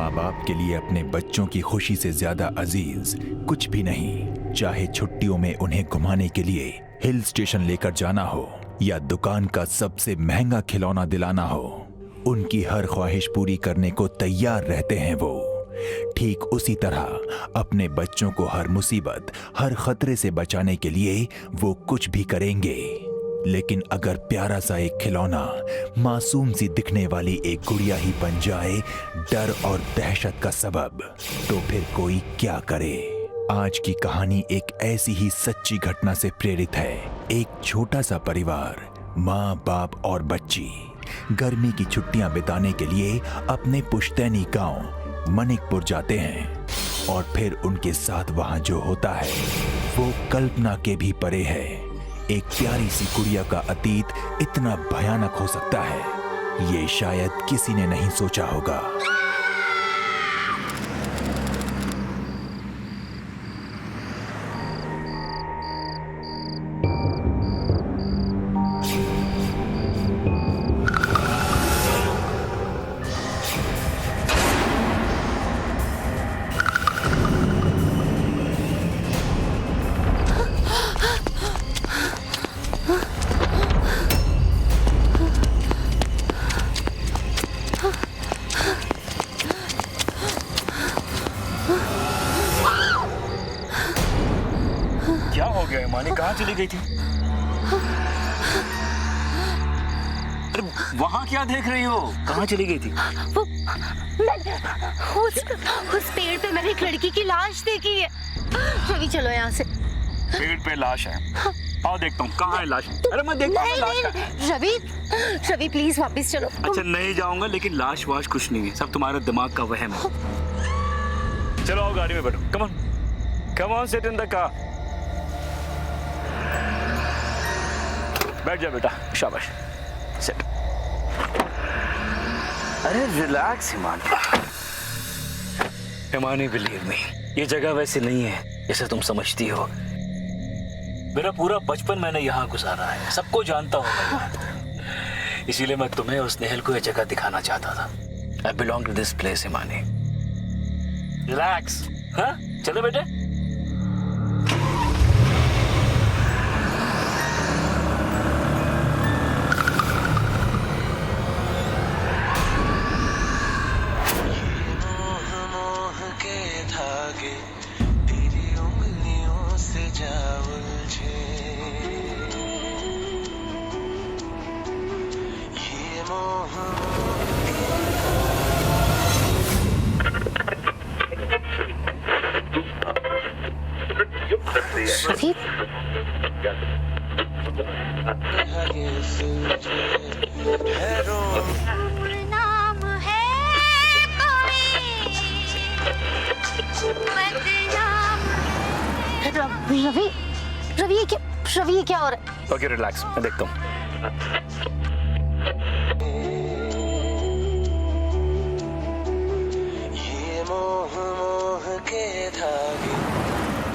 माँ बाप के लिए अपने बच्चों की खुशी से ज्यादा अजीज कुछ भी नहीं। चाहे छुट्टियों में उन्हें घुमाने के लिए हिल स्टेशन लेकर जाना हो या दुकान का सबसे महंगा खिलौना दिलाना हो, उनकी हर ख्वाहिश पूरी करने को तैयार रहते हैं वो। ठीक उसी तरह अपने बच्चों को हर मुसीबत, हर खतरे से बचाने के लिए वो कुछ भी करेंगे। लेकिन अगर प्यारा सा एक खिलौना, मासूम सी दिखने वाली एक गुड़िया ही बन जाए डर और दहशत का सबब, तो फिर कोई क्या करे। आज की कहानी एक ऐसी ही सच्ची घटना से प्रेरित है। एक छोटा सा परिवार, माँ बाप और बच्ची गर्मी की छुट्टियां बिताने के लिए अपने पुश्तैनी गांव मनिकपुर जाते हैं। और फिर उनके साथ वहां जो होता है वो कल्पना के भी परे है। एक प्यारी सी गुड़िया का अतीत इतना भयानक हो सकता है, ये शायद किसी ने नहीं सोचा होगा। कहाँ चली गई थी? अरे वहाँ क्या देख रही हो? कहाँ चली गई थी? उस पेड़ पे मैंने एक लड़की की लाश देखी है। रवि चलो यहाँ से। पेड़ पे लाश है? आओ देखता हूँ कहाँ है लाश। अरे मैं देखता हूँ लाश का। रवि प्लीज वापस चलो। अच्छा नहीं जाऊंगा, लेकिन लाश वाश कुछ नहीं है, सब तुम्हारे दिमाग का वहम है। चलो आओ गाड़ी में बैठो। Come on sit in the car. बैठ जा बेटा, शाबाश। सेट। अरे रिलैक्स हिमानी बिलीव मी, ये जगह वैसे नहीं है जैसे तुम समझती हो। मेरा पूरा बचपन मैंने यहाँ गुजारा है, सबको जानता हूँ मैं। इसीलिए मैं तुम्हें और स्नेहल को ये जगह दिखाना चाहता था। I belong to this place Himani. Relax. हाँ चलो बेटे। रवि ये क्या हो रहा है? ओके रिलैक्स, मैं देखता हूँ।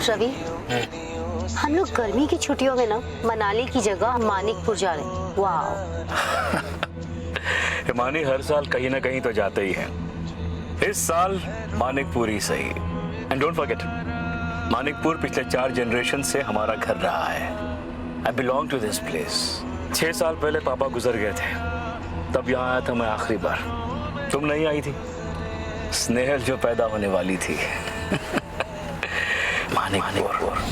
रवि हम लोग गर्मी की छुट्टियों में ना मनाली की जगह मानिकपुर जा रहे हैं। वाह। हिमानी हर साल कहीं ना कहीं तो जाते ही हैं। इस साल मानिकपुर ही सही। एंड डोंट फॉरगेट, मानिकपुर पिछले 4 जनरेशन से हमारा घर रहा है। I belong to this place. 6 साल पहले पापा गुजर गए थे, तब यहाँ आया था मैं आखिरी बार। तुम नहीं आई थी, स्नेहल जो पैदा होने वाली थी। Manikpur.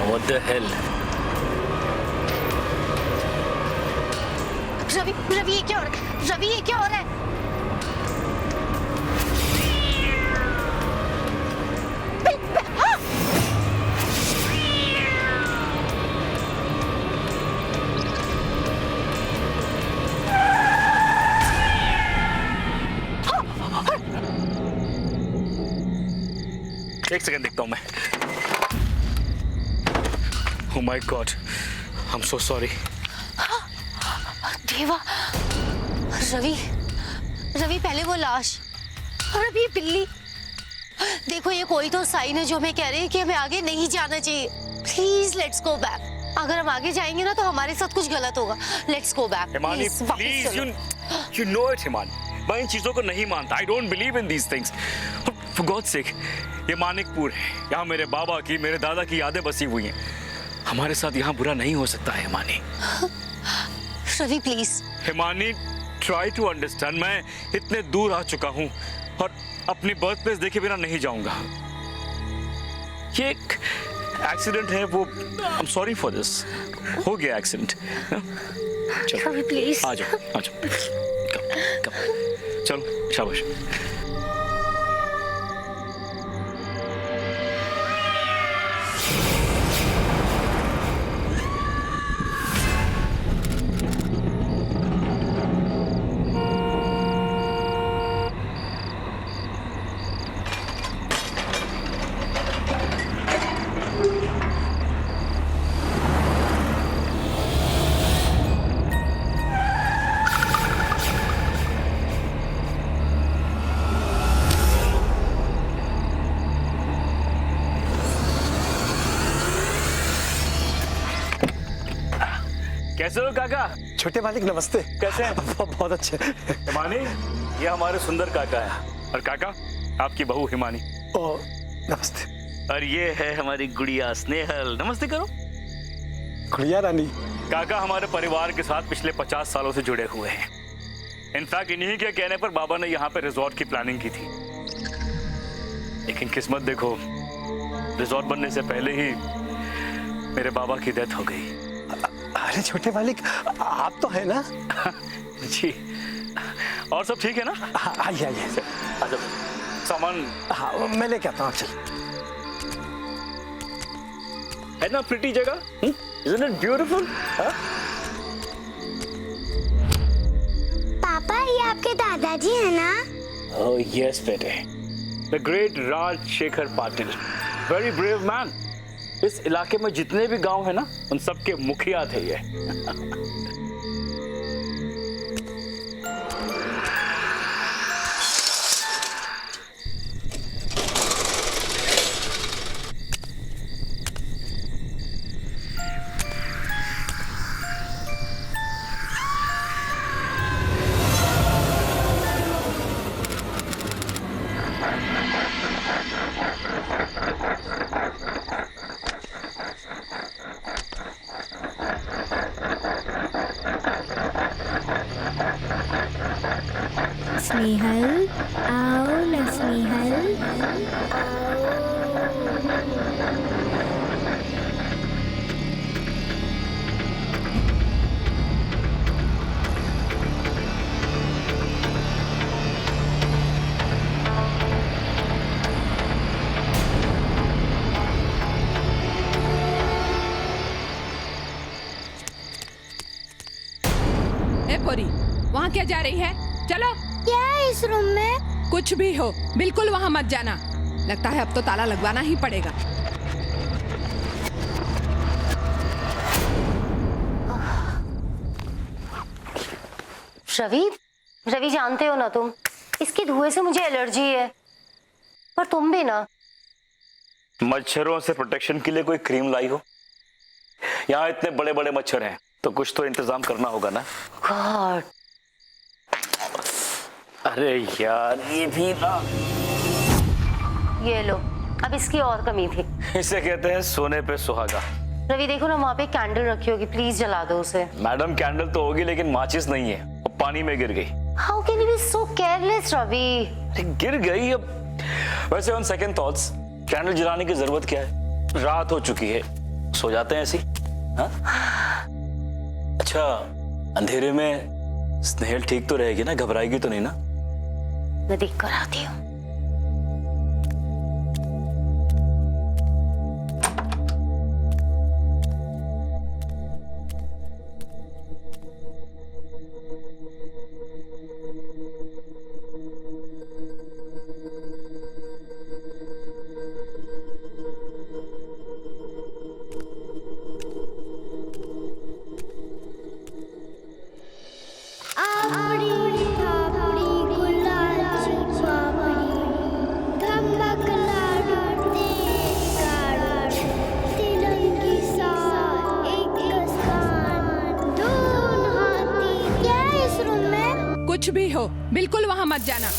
What the hell? Ravi ये क्या हो रहा है? रवि ये क्या हो रहा है? एक सेकंड देखता हूँ मैं। Oh my God, I'm so sorry. देवा, रवि पहले वो लाश और अभी बिल्ली। देखो ये कोई तो साइन है जो हमें कह रहे हैं कि हमें आगे नहीं जाना चाहिए। Please let's go back. अगर हम आगे जाएंगे ना तो हमारे साथ कुछ गलत होगा। Let's go back. Himani please, you know it Himani, मैं इन चीजों को नहीं मानता। I don't believe in these things. For God sake, ये मानिकपुर है, यहाँ मेरे बाबा की, मेरे दादा की यादें बसी हुई हैं। हमारे साथ यहाँ बुरा नहीं हो सकता है Himani. Ravi please. Himani try to understand, मैं इतने दूर आ चुका हूँ और अपनी बर्थ प्लेस देखे बिना नहीं जाऊंगा। ये एक एक्सीडेंट है, वो I am sorry for this, हो गया एक्सीडेंट। चलो रवि प्लीज आ जाओ, आ जाओ, चलो शाबाश। कैसे हो काका? छोटे मालिक नमस्ते। कैसे हैं? बहुत अच्छे। हिमानी, ये हमारे सुंदर काका है, और काका आपकी बहू हिमानी। ओ नमस्ते। और ये है हमारी गुड़िया स्नेहल। नमस्ते करो। गुड़िया रानी। काका हमारे परिवार के साथ पिछले 50 सालों से जुड़े हुए हैं। इनफैक्ट इन्हीं के कहने पर बाबा ने यहाँ पे रिजॉर्ट की प्लानिंग की थी, लेकिन किस्मत देखो, रिजॉर्ट बनने से पहले ही मेरे बाबा की डेथ हो गई। अरे छोटे मालिक, आप तो है ना? जी। और सब ठीक है ना? आइए आइए। अच्छा, सामान हाँ मैं लेके आता हूँ। चल। है ना प्रिटी जगह? Isn't it beautiful? पापा, ये आपके दादाजी है ना? Oh yes बेटे, the great Raj Shekhar Patil, very brave man। इस इलाके में जितने भी गांव है ना, उन सबके मुखिया थे ये। स्नेहल, आओ ना स्नेहल। ए पोरी, वहाँ क्या जा रही है? चलो। क्या है इस रूम में? कुछ भी हो, बिल्कुल वहाँ मत जाना। लगता है अब तो ताला लगवाना ही पड़ेगा। रवि, रवि जानते हो ना तुम, इसके धुएं से मुझे एलर्जी है। पर तुम भी ना। मच्छरों से प्रोटेक्शन के लिए कोई क्रीम लाई हो? यहाँ इतने बड़े बड़े मच्छर हैं, तो कुछ तो इंतजाम करना होगा ना। गॉड। अरे यार, ये भी ना। ये लो, अब इसकी और कमी थी। इसे कहते हैं सोने पे सुहागा। रवि देखो ना, वहाँ पे कैंडल रखी होगी, प्लीज जला दो उसे। मैडम कैंडल तो होगी, लेकिन माचिस नहीं है, वो पानी में गिर गई। How can you be so careless Ravi? गिर गई। अब वैसे ऑन सेकंड थॉट्स, कैंडल जलाने की जरूरत क्या है? रात हो चुकी है, सो जाते हैं ऐसी। हाँ? अच्छा, अंधेरे में स्नेहल ठीक तो रहेगी ना? घबराएगी तो नहीं ना? मैं देख कर आती हूँ। आपड़ी थापड़ी गुलाची पापड़ी। रहो, बिल्कुल वहां मत जाना।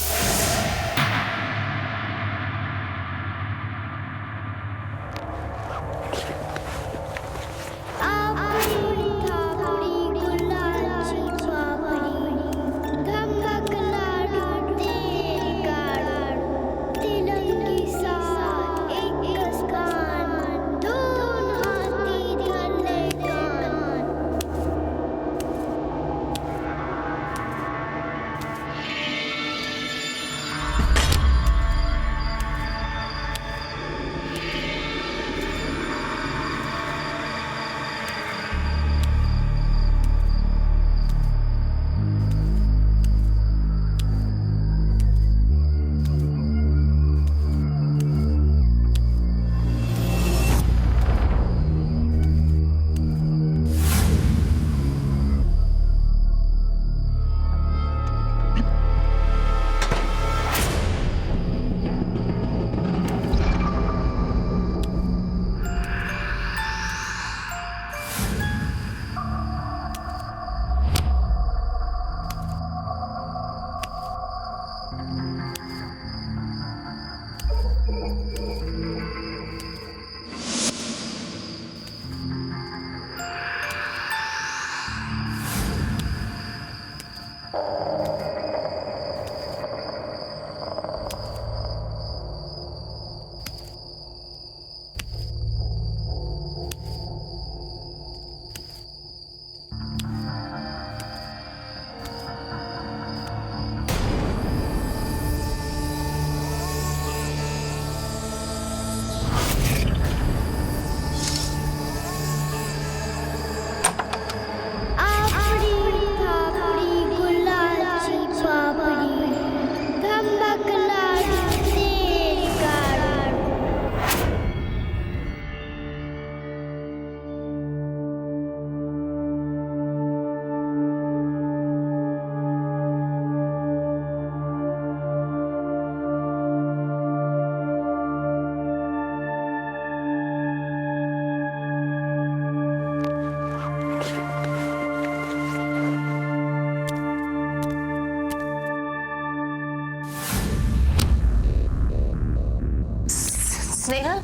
स्नेहल,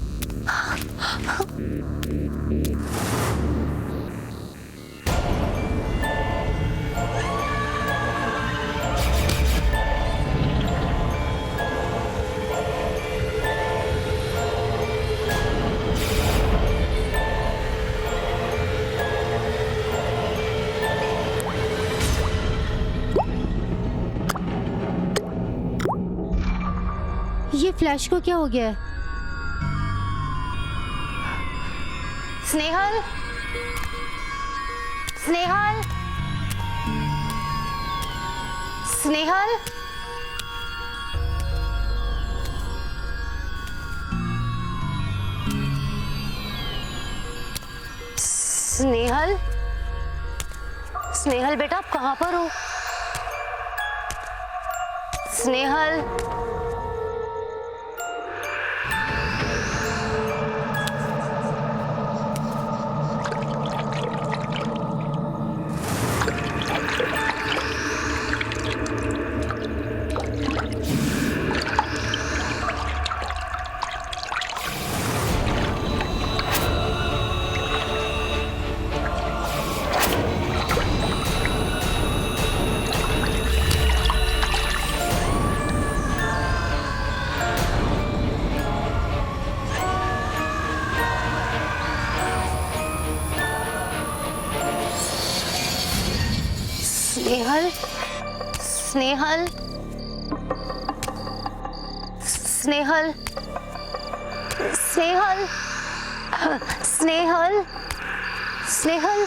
ये फ्लैश को क्या हो गया है? स्नेहल, स्नेहल, स्नेहल, स्नेहल, स्नेहल बेटा आप कहाँ पर हो? स्नेहल, स्नेहल, स्नेहल, स्नेहल, स्नेहल, स्नेहल, स्नेहल,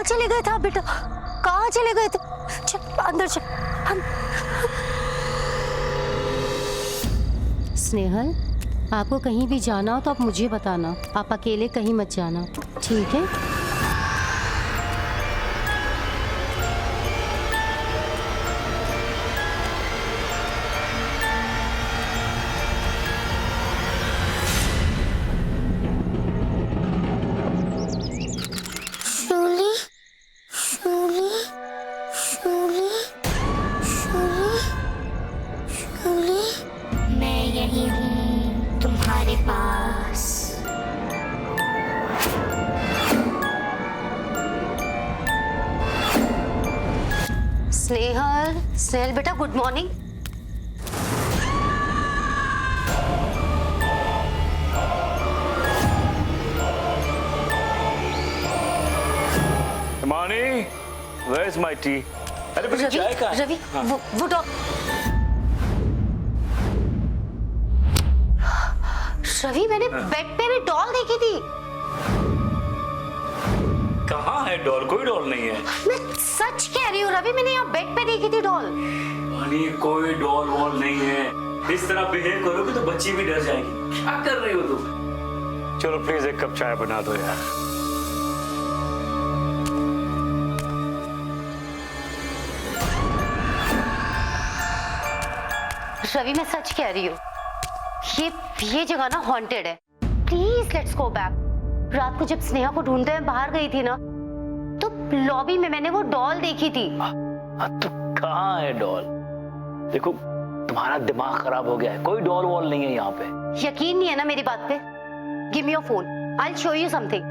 चले गए थे आप बेटा? कहाँ चले गए थे? चल अंदर चल। स्नेहल, आपको कहीं भी जाना हो तो आप मुझे बताना, आप अकेले कहीं मत जाना, ठीक है? शूली, शूली, शूली, शूली, शूली, मैं यही हूँ तुम्हारे पास। स्नेहल, स्नेहल बेटा good morning. Himani, where is my tea? अरे बेटा चाय कहाँ है? रवि, वो डॉग। रवि, मैंने बेड पे भी डॉल देखी थी। कहाँ है डॉल? कोई डॉल नहीं है। मैं सच कह रही हूँ रवि, मैंने यहाँ बेड पे देखी थी डॉल। हिमानी, कोई डॉल वॉल नहीं है। इस तरह बिहेव करोगे तो बच्ची भी डर जाएगी। क्या कर रही हो तुम? चलो प्लीज एक कप चाय बना दो यार। रवि, मैं सच कह रही हूँ, ये जगह ना हॉन्टेड है। Please let's go back. रात को जब स्नेहा को ढूंढते हुए बाहर गई थी ना, तो लॉबी में मैंने वो डॉल देखी थी। तो कहाँ है डॉल? देखो तुम्हारा दिमाग खराब हो गया है, कोई डॉल वॉल नहीं है यहाँ पे। यकीन नहीं है ना मेरी बात पे? Give me your phone, I will show you something.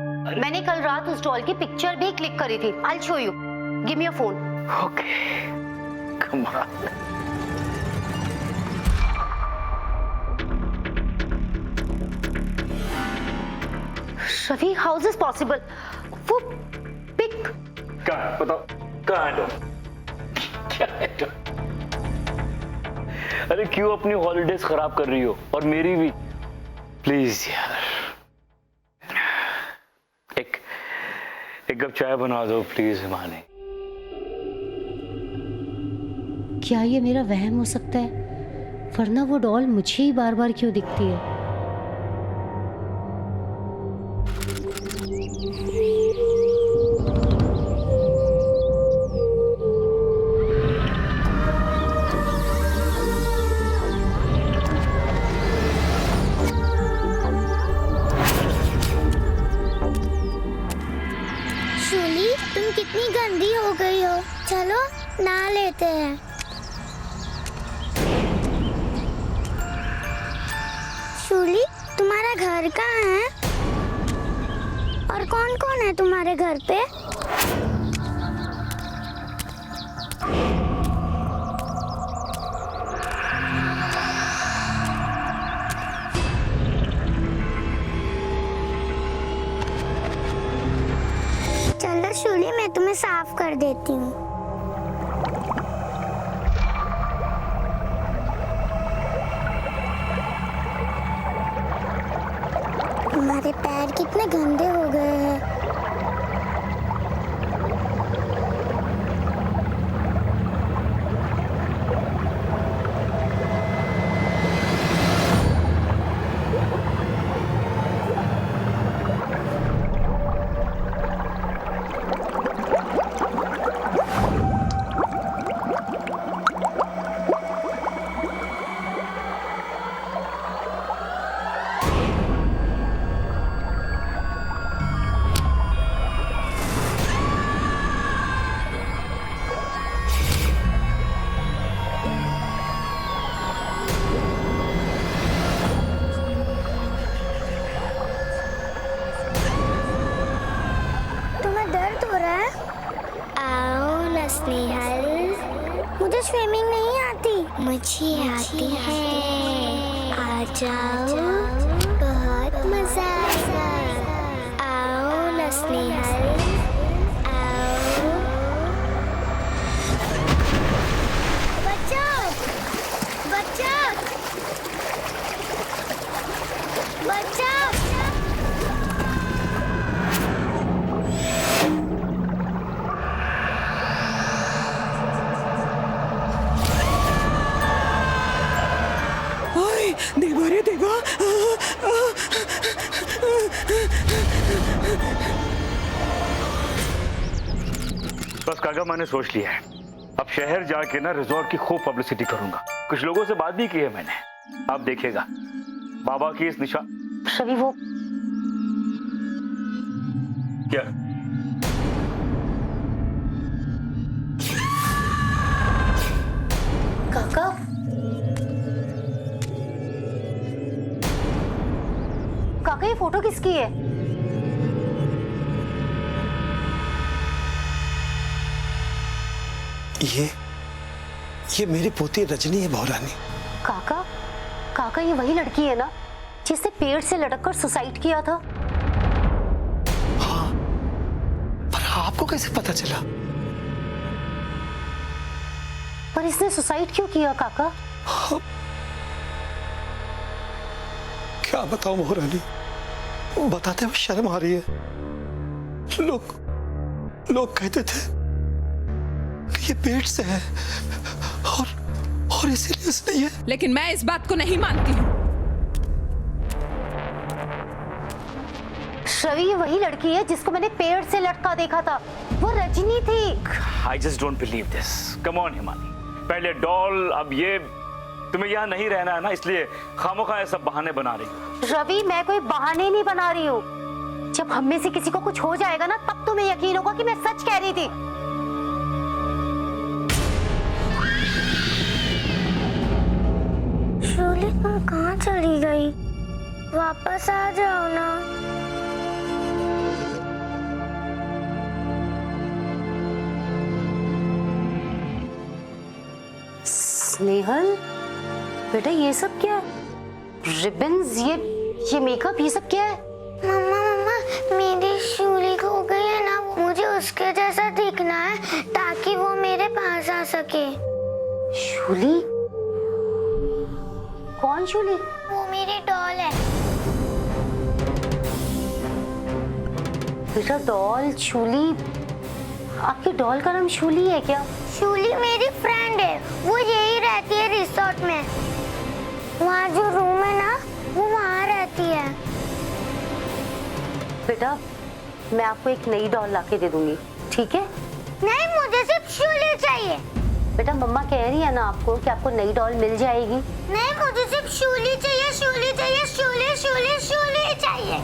मैंने कल रात उस डॉल की पिक्चर भी क्लिक करी थी। I will show you, give me your phone. Okay, कमाल। Ravi, how is this possible? वो पिक कहाँ है बताओ, कहाँ है डॉल? क्या है डॉल? अरे क्यों अपनी हॉलीडेज खराब कर रही हो, और मेरी भी? प्लीज यार, एक कप चाय बना दो प्लीज हिमानी। क्या ये मेरा वहम हो सकता है? वरना वो डॉल मुझे ही बार बार क्यों दिखती है? शूली, तुम कितनी गंदी हो गई हो। चलो नहा लेते हैं। शूली, तुम्हारा घर कहाँ है? और कौन कौन है तुम्हारे घर पे? चलो शूली, मैं तुम्हें साफ कर देती हूँ। तुम्हारे पैर कितने गंदे हो गए हैं। स्नेहल, मुझे स्विमिंग नहीं आती। मुझे आती है। आ जाओ, बहुत मजा आएगा। आओ ना स्नेहल, आओ। बचाओ, बचाओ, बचाओ। देवा रे देवा। बस काका मैंने सोच लिया है, अब शहर जाके ना रिजॉर्ट की खूब पब्लिसिटी करूंगा। कुछ लोगों से बात भी की है मैंने, आप देखिएगा बाबा की इस निशा। रवि वो क्या? काका काका ये फोटो किसकी है? ये मेरी पोती रजनी है बहुरानी। काका काका ये वही लड़की है ना जिसने पेड़ से लटक कर सुसाइड किया था? हाँ, पर आपको कैसे पता चला? पर इसने सुसाइड क्यों किया काका? क्या बताऊं बहुरानी, बताते हुए शर्म आ रही है। लोग कहते थे कि ये पेट से है और इसीलिए इसने ये। लेकिन मैं इस बात को नहीं मानती हूँ। रवि वही लड़की है जिसको मैंने पेड़ से लटका देखा था, वो रजनी थी। I just don't believe this. Come on Himani, पहले डॉल, अब ये। तुम्हें यहाँ नहीं रहना है ना, इसलिए खामोखा ये सब बहाने बना रही हो। रवि मैं कोई बहाने नहीं बना रही हूँ। जब हम में से किसी को कुछ हो जाएगा ना तब तुम्हें यकीन होगा कि मैं सच कह रही थी। शूली तुम कहाँ चली गई? वापस आ जाओ ना। स्नेहल बेटा ये सब क्या है? रिबन्स, ये मेकअप, ये सब क्या है? मम्मा मेरी शूली खो गई है ना, मुझे उसके जैसा दिखना है ताकि वो मेरे पास आ सके। शूली? कौन शूली? वो मेरी डॉल है। बेटा डॉल शूली? आपकी डॉल का नाम शूली है क्या? शूली मेरी फ्रेंड है, वो यही रहती है रिसोर्ट में। वहाँ जो रूम है ना वो वहाँ रहती है। बेटा मैं आपको एक नई डॉल लाके दे दूंगी, ठीक है? नहीं, मुझे सिर्फ शूली चाहिए। बेटा मम्मा कह रही है ना आपको कि आपको नई डॉल मिल जाएगी। नहीं, मुझे सिर्फ शूली चाहिए, शूली चाहिए, शूली शूली शूली चाहिए।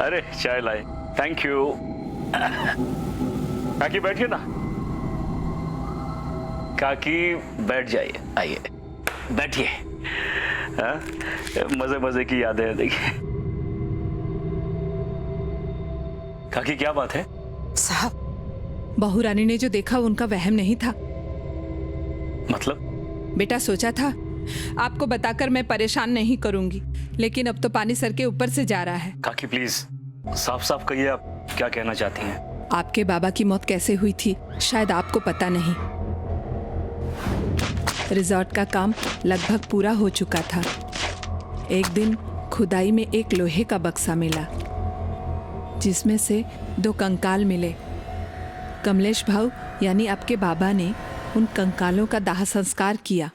अरे चाय लाए, थैंक यू। काकी बैठिए ना। काकी बैठ जाइए, आइए बैठिए। हाँ? मजे मजे की यादें हैं, देखिए। काकी क्या बात है? साहब बहू रानी ने जो देखा उनका वहम नहीं था। मतलब? बेटा सोचा था आपको बताकर मैं परेशान नहीं करूंगी, लेकिन अब तो पानी सर के ऊपर से जा रहा है। काकी प्लीज साफ साफ कहिए, आप क्या कहना चाहती हैं? आपके बाबा की मौत कैसे हुई थी शायद आपको पता नहीं। रिजॉर्ट का काम लगभग पूरा हो चुका था। एक दिन खुदाई में एक लोहे का बक्सा मिला जिसमें से 2 कंकाल मिले। कमलेश भाऊ यानी आपके बाबा ने उन कंकालों का दाह संस्कार किया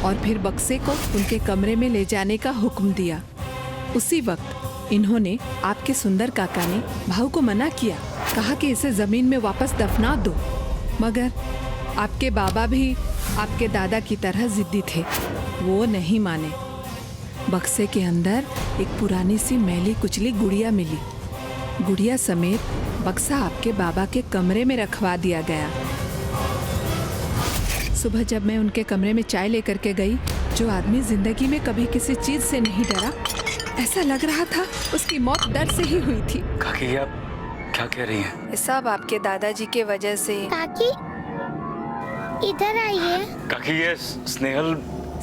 और फिर बक्से को उनके कमरे में ले जाने का हुक्म दिया। उसी वक्त इन्होंने आपके सुंदर काका ने भाऊ को मना किया, कहा कि इसे जमीन में वापस दफना दो, मगर आपके बाबा भी आपके दादा की तरह जिद्दी थे, वो नहीं माने। बक्से के अंदर एक पुरानी सी मैली कुचली गुड़िया मिली। गुड़िया समेत बक्सा आपके बाबा के कमरे में रखवा दिया गया। सुबह जब मैं उनके कमरे में चाय लेकर के गई, जो आदमी जिंदगी में कभी किसी चीज से नहीं डरा, ऐसा लग रहा था उसकी मौत डर से ही हुई थी। काकी आप क्या कह रही हैं? सब आपके दादाजी के वजह से। काकी इधर आइए। काकी ये स्नेहल।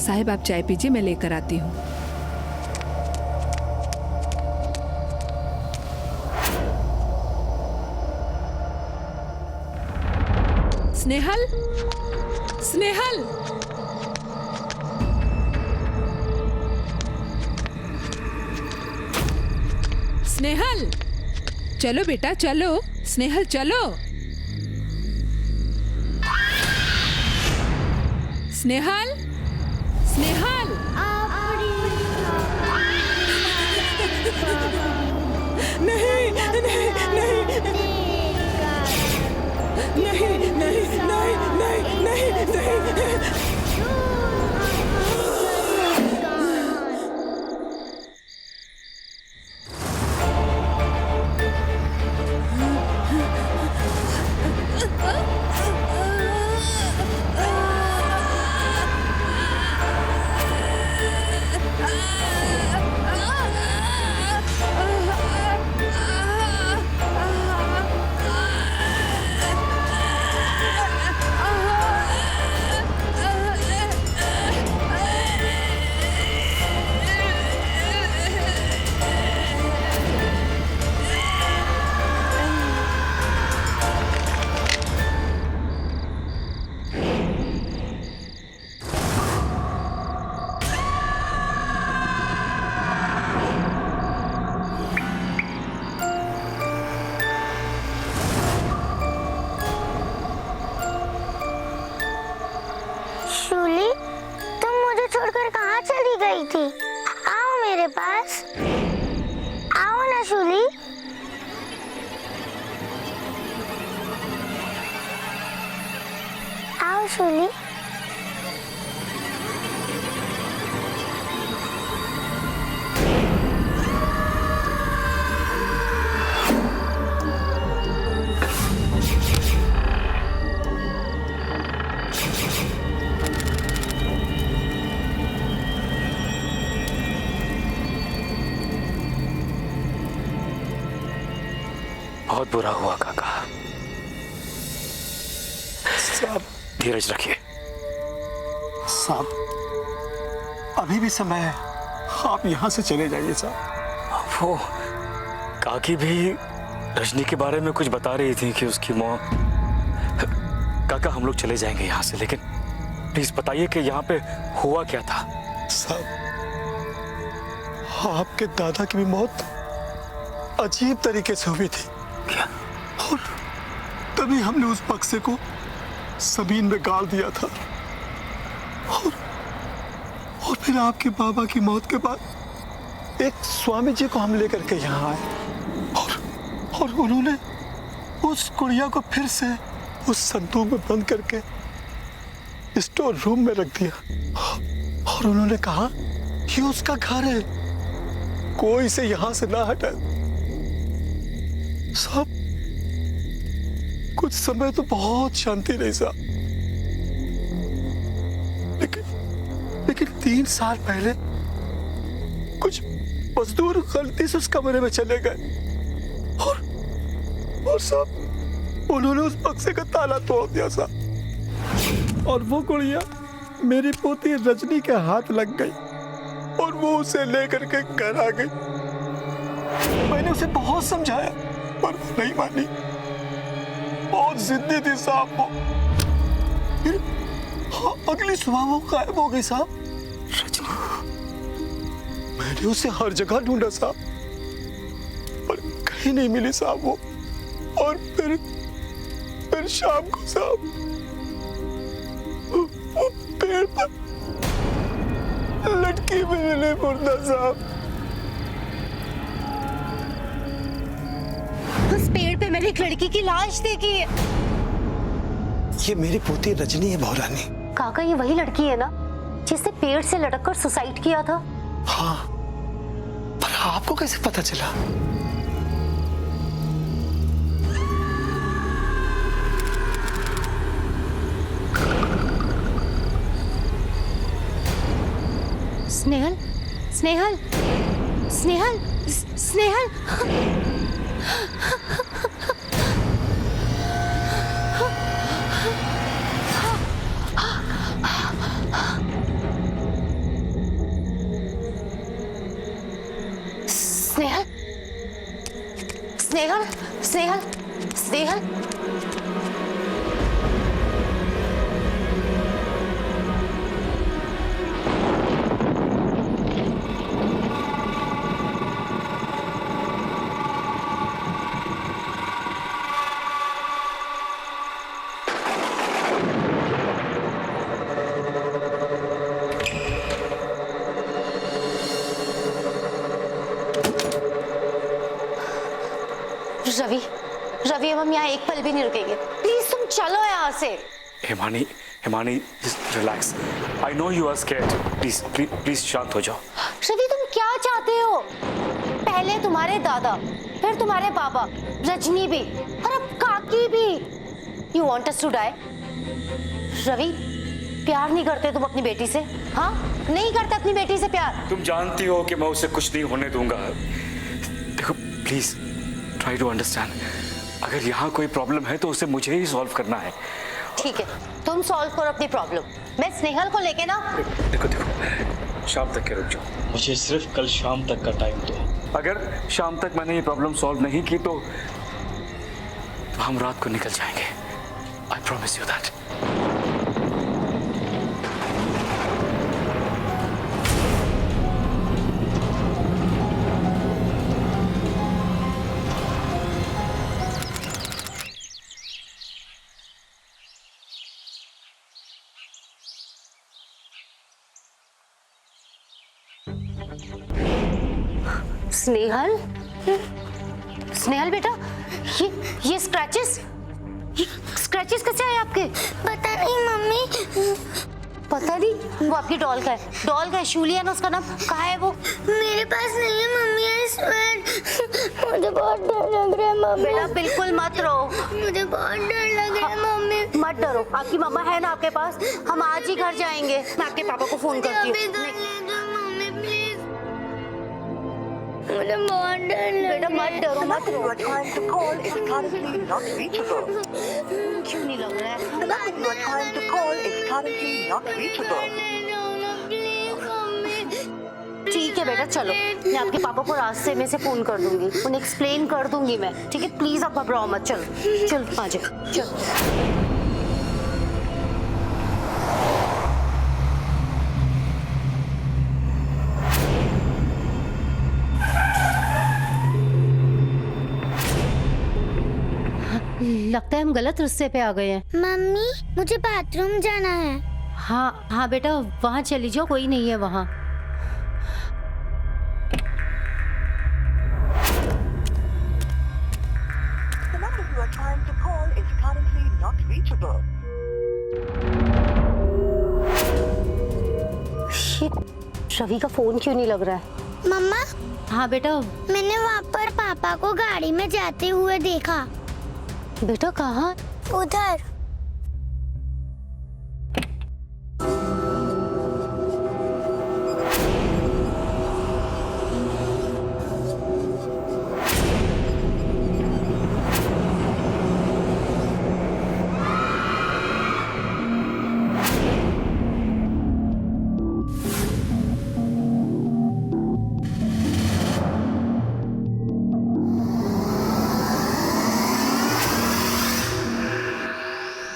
साहब आप चाय पीजिए, मैं लेकर आती हूँ। स्नेहल, स्नेहल, स्नेहल, चलो बेटा चलो, स्नेहल चलो। स्नेहल, स्नेहल। नहीं नहीं नहीं नहीं नहीं नहीं नहीं नहीं। शूली, तुम मुझे छोड़कर कहाँ चली गई थी? आओ मेरे पास, आओ ना शूली। आओ शूली। बहुत बुरा हुआ काका। साहब, धीरज रखिए। साहब, अभी भी समय है, आप यहाँ से चले जाइए साहब। वो काकी भी रजनी के बारे में कुछ बता रही थी कि उसकी मौत। काका हम लोग चले जाएंगे यहाँ से, लेकिन प्लीज बताइए कि यहाँ पे हुआ क्या था। साहब, आपके दादा की भी मौत अजीब तरीके से हुई थी। क्या? और तभी हमने उस बक्से को जमीन में गाड़ दिया था। और फिर आपके बाबा की मौत के बाद एक स्वामी जी को हम लेकर के यहाँ आए और उन्होंने उस गुड़िया को फिर से उस संदूक में बंद करके स्टोर रूम में रख दिया और उन्होंने कहा कि उसका घर है, कोई इसे यहाँ से ना हटाए। साहब, कुछ समय तो बहुत शांति रही साहब, लेकिन 3 साल पहले कुछ मजदूर गलती से उस कमरे में चले गए और साहब उन्होंने उस बक्से का ताला तोड़ दिया साहब, और वो गुड़िया मेरी पोती रजनी के हाथ लग गई और वो उसे लेकर के घर आ गई। मैंने उसे बहुत समझाया पर वो नहीं मानी, बहुत जिद्दी थी साहब वो। फिर अगली सुबह वो गायब हो गई साहब। मैंने उसे हर जगह ढूंढा साहब पर कहीं नहीं मिली साहब वो। और फिर शाम को साहब वो पेड़ पर लटकी मिलने मुर्दा साहब। उस पेड़ पे मैंने एक लड़की की लाश देखी है। ये मेरी पोती रजनी है भौरानी। काका, ये वही लड़की है ना जिसने पेड़ से लटककर सुसाइड किया था? हाँ, पर आपको कैसे पता चला? स्नेहल, स्नेहल, स्नेहल, स्नेहल। स्नेहल, स्नेहल, स्नेहल, स्नेहल। रवि अब हम यहाँ एक पल भी नहीं रुकेंगे, प्लीज तुम चलो यहाँ से। Himani, Himani, just relax. I know you are scared. Please शांत हो जाओ। रवि तुम क्या चाहते हो? पहले तुम्हारे दादा, फिर तुम्हारे पापा, रजनी भी और अब काकी भी। You want us to die? Ravi, प्यार नहीं करते तुम अपनी बेटी से? हाँ, नहीं करते अपनी बेटी से प्यार? तुम जानती हो कि मैं उसे कुछ नहीं होने दूंगा। देखो प्लीज ट्राई टू अंडरस्टैंड। अगर यहाँ कोई प्रॉब्लम है तो उसे मुझे ही सॉल्व करना है। ठीक है, तुम सॉल्व करो अपनी प्रॉब्लम, मैं स्नेहल को लेके ना। देखो देखो, शाम तक के रुक जाओ, मुझे सिर्फ कल शाम तक का टाइम दो। अगर शाम तक मैंने ये प्रॉब्लम सॉल्व नहीं की तो हम रात को निकल जाएंगे। I promise you that. Snehal, Snehal बेटा, ये स्क्रैचेस कैसे आए आपके? पता नहीं मम्मी। पता नहीं, वो आपकी डॉल का है। डॉल का है, शूली है ना उसका नाम। कहाँ है वो? मेरे पास नहीं है मम्मी, आई स्वेयर। मुझे बहुत डर लग रहा है मम्मी। बेटा बिल्कुल मत रो, मुझे बहुत डर लग रहा है मम्मी। मत डरो, आपकी मम्मा है ना आपके पास। हम आज ही घर जाएंगे, मैं आपके पापा को फोन करती हूँ। मम्मी प्लीज, मुझे बहुत डर लग बेटा मत डरो, मत रो। क्यों नहीं लग रहा है? ठीक है बेटा, चलो मैं आपके पापा को रास्ते में से फोन कर दूंगी, उन्हें एक्सप्लेन कर दूंगी मैं। ठीक है, प्लीज आप घबराओ मत। चलो चलो आ जाओ, चलो। लगता है हम गलत रास्ते पे आ गए हैं। मम्मी मुझे बाथरूम जाना है। हाँ हाँ बेटा, वहाँ चली जाओ, कोई नहीं है वहाँ। The number you are trying to call is currently not reachable. Shit, Ravi का फोन क्यों नहीं लग रहा है? मम्मा, हाँ बेटा। मैंने वहाँ पर पापा को गाड़ी में जाते हुए देखा। बेटा कहाँ? उधर।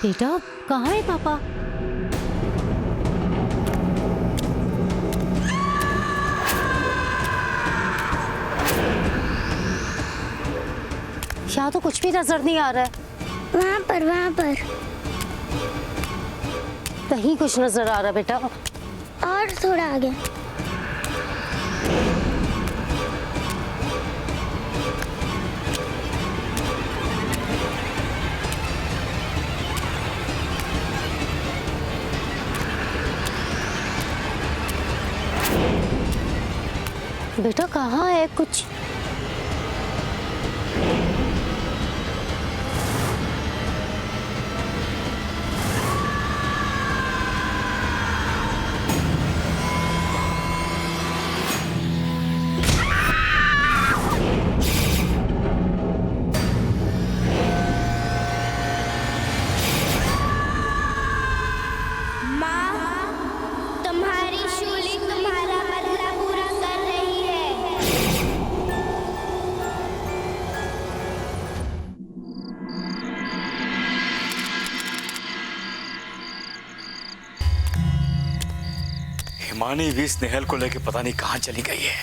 बेटा कहाँ है पापा? यहाँ तो कुछ भी नजर नहीं आ रहा है। वहाँ पर कहीं कुछ नजर आ रहा है बेटा। और थोड़ा आगे। बेटा कहाँ है कुछ? तुम्हारी शूली तुम्हारा बदला पूरा कर रही है। हिमानी भी स्नेहल को लेके पता नहीं कहाँ चली गई है।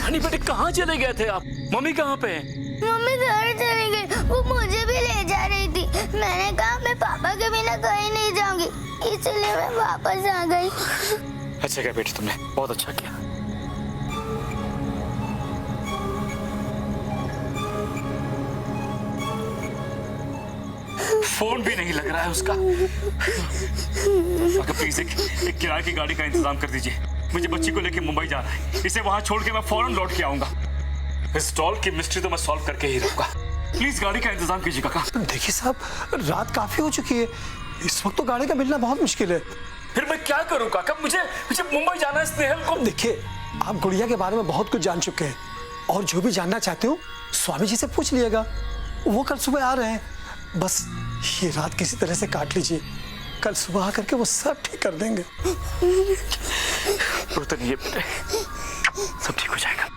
हनी बेटे कहाँ चले गए थे आप? मम्मी कहाँ पे है? मम्मी घर चली गई, वो मुझे भी ले जा रही थी। मैंने कहा मैं पापा के बिना कहीं नहीं जाऊंगी, इसलिए मैं वापस आ गई। अच्छा किया बेटी, तुमने बहुत अच्छा किया। फोन भी नहीं लग रहा है उसका। काका प्लीज एक किराए की गाड़ी का इंतजाम कर दीजिए। मुझे बच्ची को लेके मुंबई जाना है। इसे वहां छोड़ के मैं फौरन लौट के आऊंगा। इस डॉल की मिस्ट्री तो मैं सॉल्व करके ही रहूंगा। प्लीज गाड़ी का इंतजाम कीजिए काका। देखिए साहब, रात काफी हो चुकी है, इस वक्त तो गाड़ी का मिलना बहुत मुश्किल है। फिर मैं क्या करूं काका? मुझे मुंबई जाना है स्नेहल को। देखिए, आप गुड़िया के बारे में बहुत कुछ जान चुके हैं और जो भी जानना चाहते हो स्वामी जी से पूछ लिएगा, वो कल सुबह आ रहे हैं। बस ये रात किसी तरह से काट लीजिए, कल सुबह आकर के वो सब ठीक कर देंगे। तो नहीं है बेटे, सब ठीक हो जाएगा।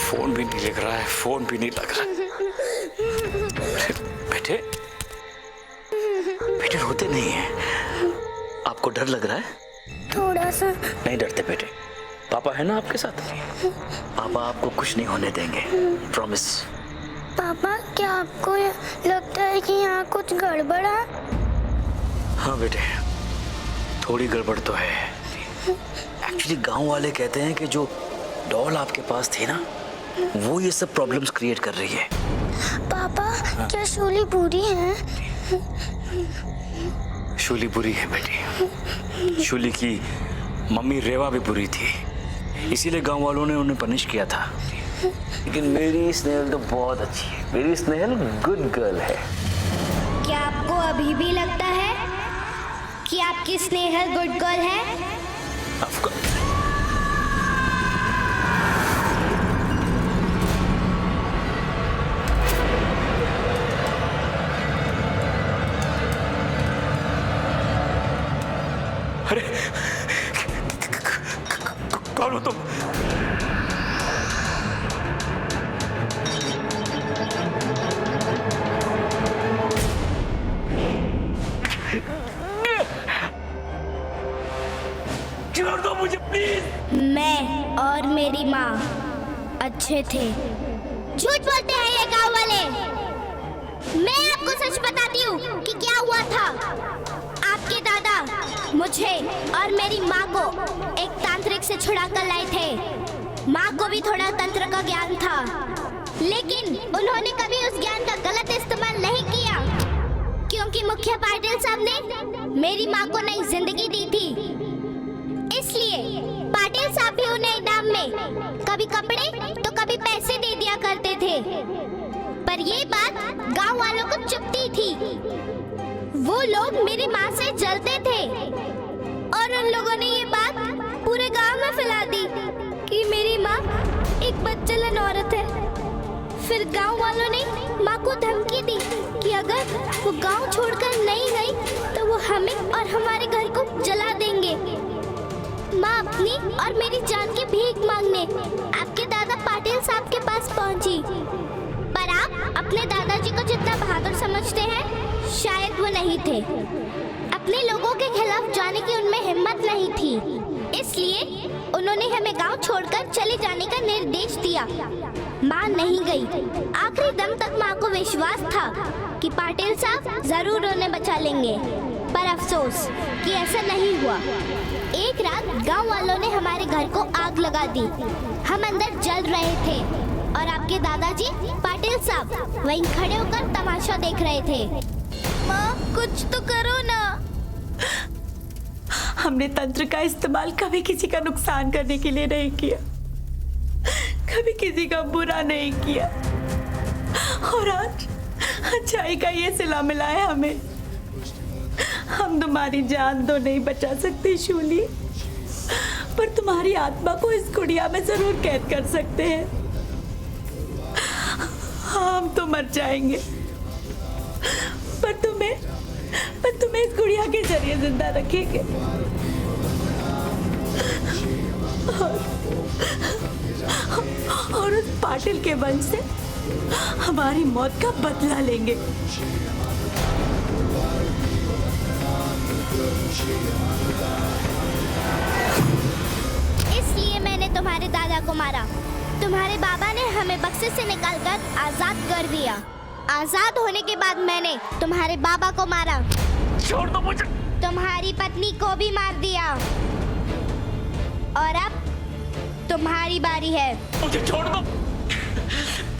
फोन भी नहीं लग रहा है, फोन भी नहीं लग रहा। बेटे बेटे रोते नहीं है। आपको डर लग रहा है? थोड़ा सा। नहीं डरते बेटे, पापा है ना आपके साथ। पापा आपको कुछ नहीं होने देंगे, प्रॉमिस। पापा, क्या आपको लगता है कि यहाँ कुछ गड़बड़ है? हाँ बेटे, थोड़ी गड़बड़ तो है। एक्चुअली गांव वाले कहते हैं कि जो डॉल आपके पास थी ना, वो ये सब प्रॉब्लम्स क्रिएट कर रही है। पापा, क्या शूली बुरी है? शूली बुरी है बेटी। शूली की मम्मी रेवा भी बुरी थी, इसीलिए गांव वालों ने उन्हें पनिश किया था। लेकिन मेरी स्नेहल तो बहुत अच्छी है। मेरी स्नेहल गुड गर्ल है। क्या आपको अभी भी लगता है कि आपकी स्नेहल गुड गर्ल है? Of course. अरे कौन हो तुम? छोड़ दो मुझे प्लीज। मैं और मेरी माँ अच्छे थे। झूठ बोलते हैं ये गांव वाले। मैं आपको सच बताती हूँ कि क्या हुआ था। आपके दादा मुझे और मेरी माँ को एक तांत्रिक से छुड़ा कर लाए थे। माँ को भी थोड़ा तंत्र का ज्ञान था, लेकिन उन्होंने कभी उस ज्ञान का गलत इस्तेमाल नहीं किया, क्योंकि मुखिया पाटिल साहब ने मेरी माँ को नई जिंदगी दी थी। इसलिए पाटिल साहब भी उन्हें इनाम में कभी कपड़े तो कभी पैसे दे दिया करते थे। पर ये बात गांव वालों को चुभती थी। वो लोग मेरी माँ से जलते थे और उन लोगों ने ये बात पूरे गांव में फैला दी कि मेरी माँ एक बदचलन औरत है। फिर गांव वालों ने माँ को धमकी दी कि अगर वो गांव छोड़कर नहीं गई तो वो हमें और हमारे घर को जला देंगे। माँ अपनी और मेरी जान की भीख मांगने आपके दादा पाटिल साहब के पास पहुंची। पर आप अपने दादाजी को जितना बहादुर समझते हैं, शायद वो नहीं थे। अपने लोगों के खिलाफ जाने की उनमें हिम्मत नहीं थी, इसलिए उन्होंने हमें गांव छोड़कर चले जाने का निर्देश दिया। माँ नहीं गई। आखिरी दम तक माँ को विश्वास था कि पाटिल साहब जरूर उन्हें बचा लेंगे, पर अफसोस कि ऐसा नहीं हुआ। एक रात गांव वालों ने हमारे घर को आग लगा दी। हम अंदर जल रहे थे और आपके दादाजी पाटिल साहब वहीं खड़े होकर तमाशा देख रहे थे। माँ, कुछ तो करो ना। हमने तंत्र का इस्तेमाल कभी किसी का नुकसान करने के लिए नहीं किया, कभी किसी का बुरा नहीं किया, और आज अच्छाई का ये सिला मिला है हमें। हम तुम्हारी जान तो नहीं बचा सकते शूली, पर तुम्हारी आत्मा को इस कुड़िया में जरूर कैद कर सकते हैं। हम तो मर जाएंगे, पर तुम्हें इस गुड़िया के जरिए जिंदा रखेंगे और उस पाटिल के वंश से हमारी मौत का बदला लेंगे। इसलिए मैंने तुम्हारे दादा को मारा। तुम्हारे बाबा ने हमें बक्से से निकालकर आजाद कर दिया। आजाद होने के बाद मैंने तुम्हारे बाबा को मारा। छोड़ दो मुझे, तुम्हारी पत्नी को भी मार दिया और अब तुम्हारी बारी है। मुझे छोड़ दो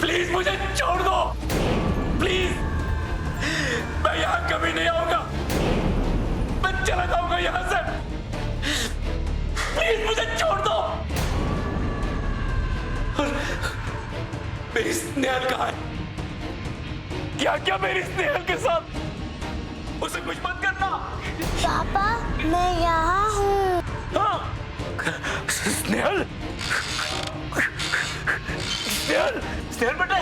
प्लीज, मुझे छोड़ दो प्लीज। मैं यहाँ कभी नहीं आऊंगा, मैं चला जाऊंगा यहाँ से। प्लीज मुझे छोड़ दो। और मेरी स्नेहल कहाँ है? क्या क्या मेरी स्नेहल के साथ? उसे कुछ मत करना। पापा मैं यहाँ हूँ। हाँ? स्नेहल, स्नेहल, स्नेहल बेटे,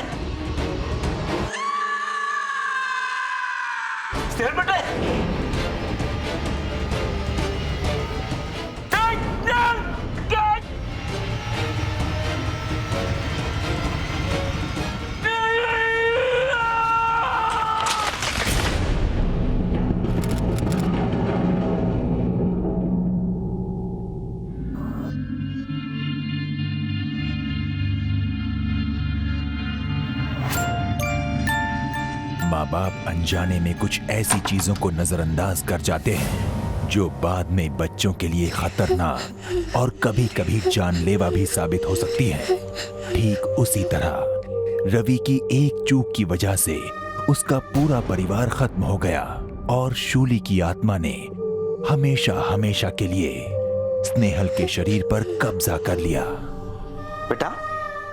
स्नेहल बेटे, माँ बाप अनजाने में कुछ ऐसी चीजों को नजरअंदाज कर जाते हैं जो बाद में बच्चों के लिए खतरनाक और कभी कभी जानलेवा भी साबित हो सकती है। ठीक उसी तरह रवि की एक चूक की वजह से उसका पूरा परिवार खत्म हो गया और शूली की आत्मा ने हमेशा हमेशा के लिए स्नेहल के शरीर पर कब्जा कर लिया। बेटा,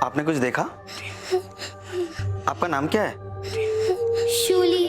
आपने कुछ देखा? आपका नाम क्या है? शूली।